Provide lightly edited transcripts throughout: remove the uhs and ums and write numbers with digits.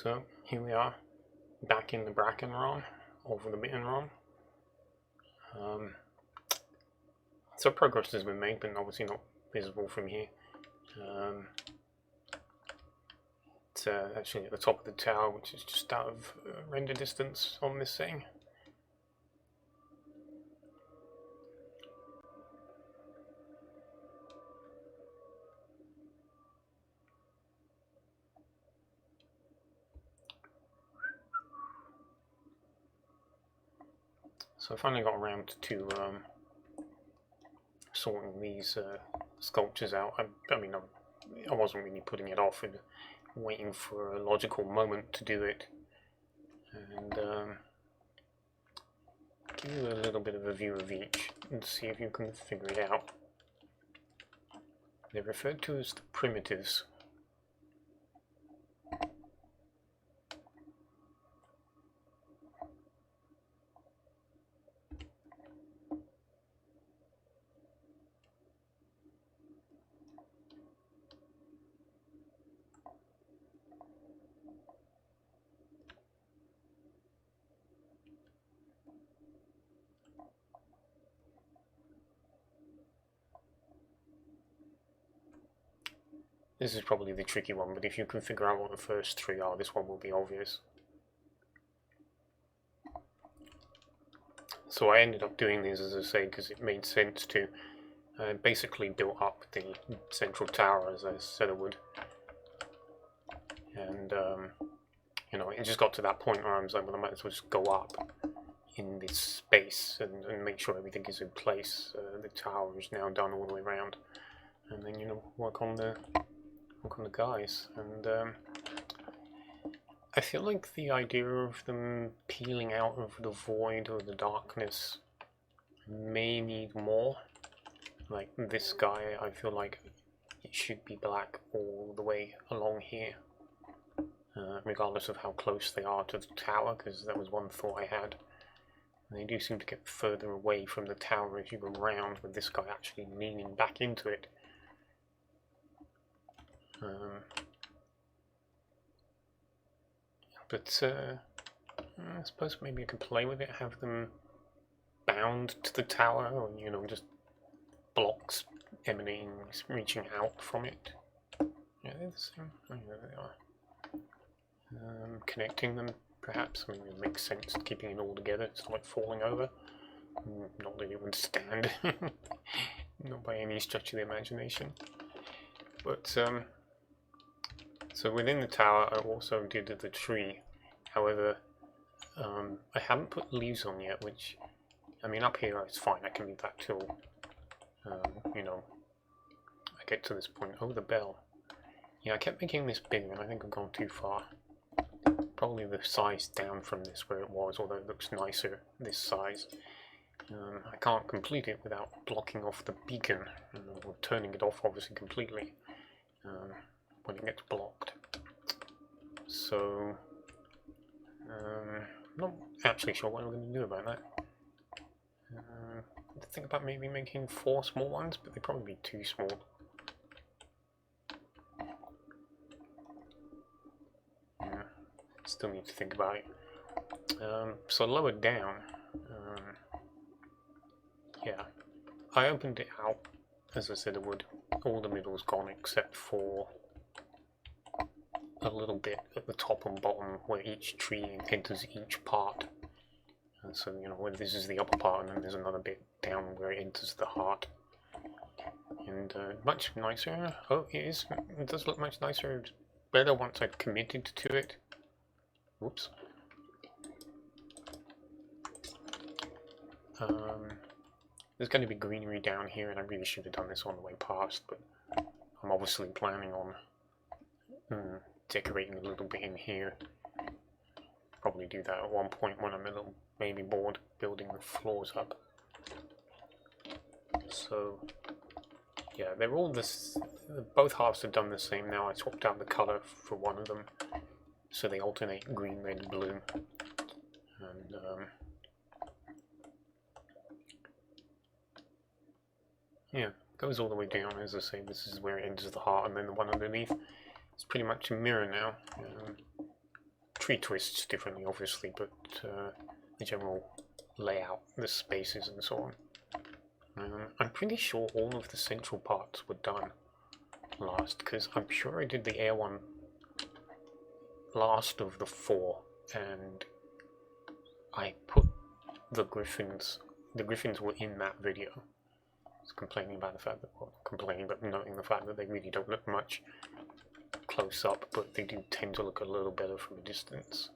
So here we are, back in the Brackenrahm, over the Mittenrahm. So progress has been made, but obviously not visible from here. It's actually at the top of the tower, which is just out of render distance on this thing. So I finally got around to sorting these sculptures out. I mean, I wasn't really putting it off and waiting for a logical moment to do it. And give you a little bit of a view of each and see if you can figure it out. They're referred to as the primitives. This is probably the tricky one, but if you can figure out what the first three are, this one will be obvious. So I ended up doing these, as I say, because it made sense to basically build up the central tower, as I said I would. And, you know, it just got to that point where I was like, well, I might as well just go up in this space and make sure everything is in place. The tower is now done all the way around. And then, you know, work on the guys. And I feel like the idea of them peeling out of the void or the darkness may need more. Like this guy, I feel like it should be black all the way along here, regardless of how close they are to the tower, because that was one thought I had. And they do seem to get further away from the tower as you go around, with this guy actually leaning back into it. But I suppose maybe I could play with it, have them bound to the tower, or, you know, just blocks emanating, reaching out from it. Yeah, they're the same. Oh, yeah, they are. Connecting them, perhaps. I mean, it makes sense keeping it all together. It's not like falling over. Not that it would stand. Not by any stretch of the imagination. But, so within the tower I also did the tree. However, I haven't put leaves on yet, which, I mean, up here it's fine, I can leave that till, you know, I get to this point. Oh, the bell. Yeah, I kept making this bigger and I think I've gone too far. Probably the size down from this where it was, although it looks nicer this size. I can't complete it without blocking off the beacon, or turning it off obviously completely when it gets blocked. So, not actually sure what I'm going to do about that. I think about maybe making 4 small ones, but they'd probably be too small. Yeah, still need to think about it. So lower down, yeah, I opened it out, as I said I would. All the middle's gone except for a little bit at the top and bottom where each tree enters each part. And so, you know, where this is the upper part and then there's another bit down where it enters the heart. And much nicer. Oh, it is. It does look much nicer. It's better once I've committed to it. Whoops. There's going to be greenery down here, and I really should have done this on the way past, but I'm obviously planning on decorating a little bit in here. Probably do that at one point when I'm a little maybe bored building the floors up. So yeah, they're all this. Both halves are done the same now. I swapped out the color for one of them, so they alternate green, red, blue, and yeah, goes all the way down. As I say, this is where it enters the heart, and then the one underneath is pretty much a mirror now. tree twists differently, obviously, but the general layout, the spaces and so on. I'm pretty sure all of the central parts were done last, because I'm sure I did the air one last of the 4, and I put the griffins were in that video. I was complaining about the fact that, well, complaining, but noting the fact that they really don't look much close up, but they do tend to look a little better from a distance.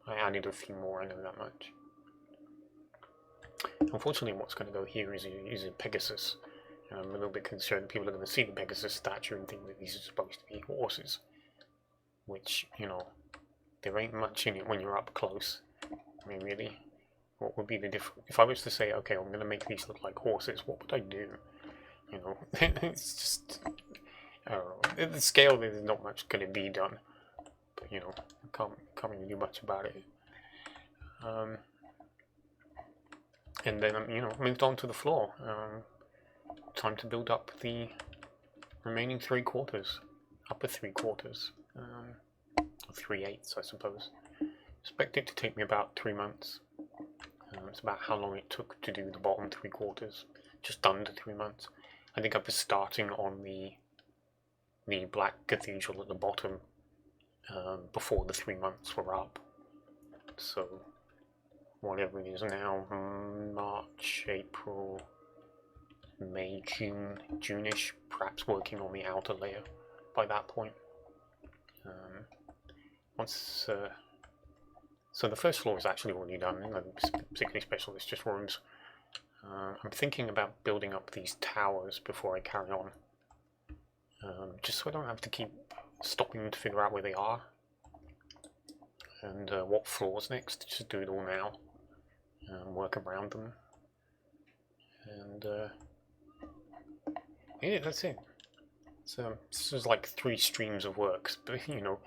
I added a few more, I know that much. Unfortunately, what's going to go here is a Pegasus. I'm a little bit concerned people are going to see the Pegasus statue and think that these are supposed to be horses. Which, you know, there ain't much in it when you're up close. I mean, really, what would be the difference? If I was to say, okay, I'm going to make these look like horses, what would I do? You know, it's just, I don't know. At the scale, there's not much going to be done. But, you know, I can't really do much about it. And then, you know, moved on to the floor. Time to build up the remaining 3/4, upper 3/4, or 3/8, I suppose. Expect it to take me about 3 months. It's about how long it took to do the bottom 3/4, just under 3 months. I think I was starting on the Black Cathedral at the bottom before the 3 months were up. So whatever it is now, March, April, May, June-ish, perhaps working on the outer layer by that point. So the first floor is actually already done, particularly special, it's just rooms. I'm thinking about building up these towers before I carry on, just so I don't have to keep stopping to figure out where they are, and what floor's next. Just do it all now, work around them, and yeah, that's it. So this is like 3 streams of work, but you know,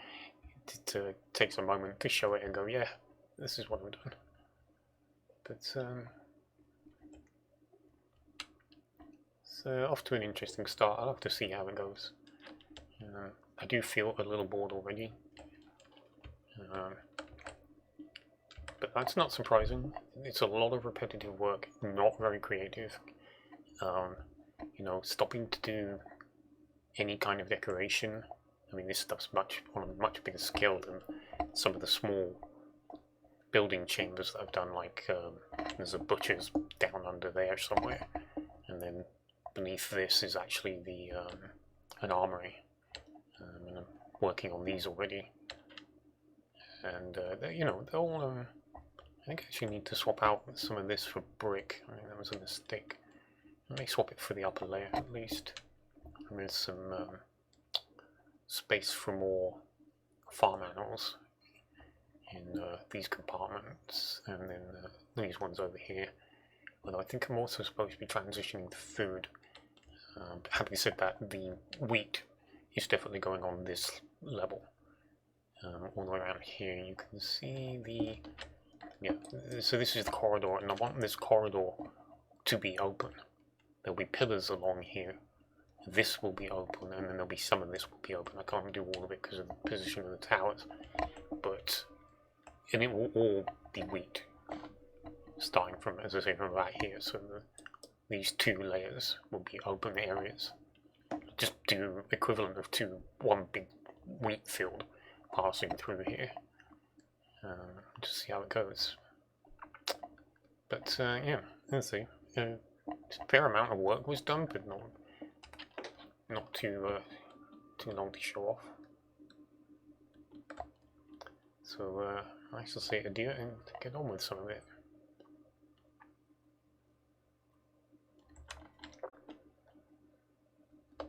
it takes a moment to show it and go, yeah, this is what I've done. But so off to an interesting start. I'll have to see how it goes. I do feel a little bored already, but that's not surprising. It's a lot of repetitive work, not very creative. You know, stopping to do any kind of decoration. I mean, this stuff's on a much bigger scale than some of the small building chambers that I've done, like there's a butcher's down under there somewhere, and then beneath this is actually the an armory, and I'm working on these already. And you know, they'll I think I actually need to swap out some of this for brick. I mean, that was a mistake. I may swap it for the upper layer at least. And there's some space for more farm animals in these compartments, and then these ones over here. Although I think I'm also supposed to be transitioning to food. But having said that, the wheat is definitely going on this level. All the way around here you can see the... yeah, so this is the corridor, and I want this corridor to be open. There'll be pillars along here. This will be open, and then there'll be some of this will be open. I can't do all of it because of the position of the towers, but and it will all be wheat, starting from, as I say, from right here. So these 2 layers will be open areas. Just do equivalent of one big wheat field passing through here. Just see how it goes. But yeah, let's see. A fair amount of work was done, but not too long to show off. So I shall say adieu and get on with some of it.